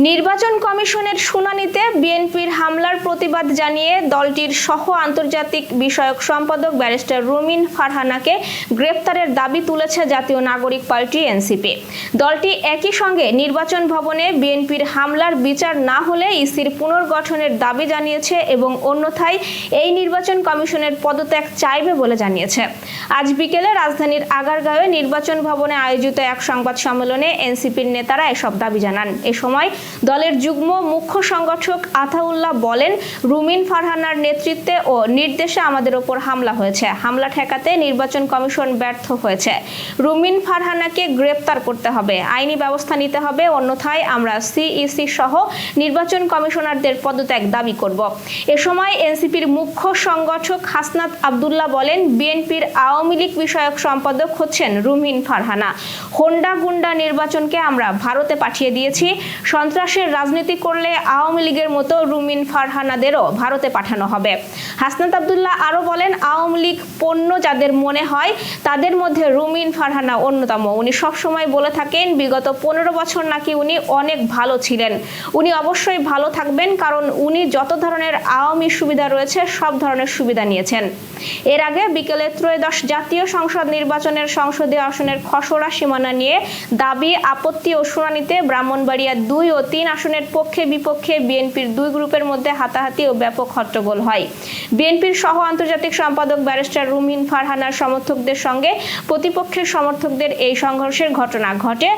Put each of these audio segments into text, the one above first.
নির্বাচন কমিশনের শুনানিতে বিএনপির হামলার প্রতিবাদ জানিয়ে দলটির সহ আন্তর্জাতিক বিষয়ক সম্পাদক ব্যারিস্টার রুমিন ফারহানাকে গ্রেপ্তারের দাবি তুলেছে জাতীয় নাগরিক পার্টি এনসিপি। দলটি একই সঙ্গে নির্বাচন ভবনে বিএনপির হামলার বিচার না হলে ইসির পুনর্গঠনের দাবি জানিয়েছে এবং অন্যথায় এই নির্বাচন কমিশনের পদত্যাগ চাইবে বলে জানিয়েছে। আজ বিকেলে রাজধানীর আগারগাঁওয়ে নির্বাচন ভবনে আয়োজিত এক সংবাদ সম্মেলনে এনসিপির নেতারা এসব দাবি জানান। এ সময় দলের যুগ্ম মুখ্য সংগঠক আতাউল্লাহ বলেন, রুমিন ফারহানার নেতৃত্বে ও নির্দেশে আমাদের ওপর হামলা হয়েছে। হামলা ঠেকাতে নির্বাচন কমিশন ব্যর্থ হয়েছে। রুমিন ফারহানাকে গ্রেপ্তার করতে হবে, আইনি ব্যবস্থা নিতে হবে, অন্যথায় আমরা সিইসি সহ নির্বাচন কমিশনারদের পদত্যাগ দাবি করব। এ সময় এনসিপির মুখ্য সংগঠক হাসনাত আব্দুল্লাহ বলেন, বিএনপির আওয়ামী লীগ বিষয়ক সম্পাদক হচ্ছেন রুমিন ফারহানা। হোন্ডা গুন্ডা নির্বাচনকে আমরা ভারতে পাঠিয়ে দিয়েছি। সন্ত্রাসের রাজনীতি করলে আওয়ামী লীগের মতো রুমিন ফারহানাদেরও ভারতে পাঠানো হবে। হাসনাত আব্দুল্লাহ আরও বলেন, আওয়ামী লীগ পণ্য যাদের মনে হয় তাদের মধ্যে রুমিন ফারহানা অন্যতম। উনি সবসময় বলে থাকেন বিগত 15 বছর নাকি উনি অনেক ভালো ছিলেন। উনি অবশ্যই ভালো থাকবেন, কারণ উনি যত ধরনের আওয়ামী সুবিধা রয়েছে সব ধরনের সুবিধা নিয়েছেন। এর আগে বিকেলে ত্রয়োদশ জাতীয় সংসদ নির্বাচনের সংসদীয় আসনের খসড়া সীমানা নিয়ে দাবি, আপত্তি ও শুনানিতে ব্রাহ্মণবাড়িয়া 2 ও 3 আসনের পক্ষে বিপক্ষে বিএনপির 2 গ্রুপের মধ্যে হাতাহাতি ও ব্যাপক হট্টগোল হয়। বিএনপির সহ আন্তর্জাতিক সম্পাদক ব্যারিস্টার রুমিন ফারহানার সমর্থকদের সঙ্গে প্রতিপক্ষের সমর্থকদের এই সংঘর্ষের ঘটনা ঘটে।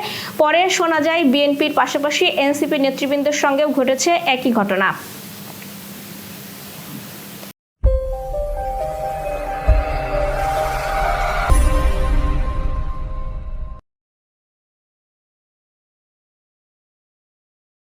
পরে শোনা যায় বিএনপির পাশাপাশি এনসিপি নেতৃবৃন্দের সঙ্গেও ঘটেছে একই ঘটনা।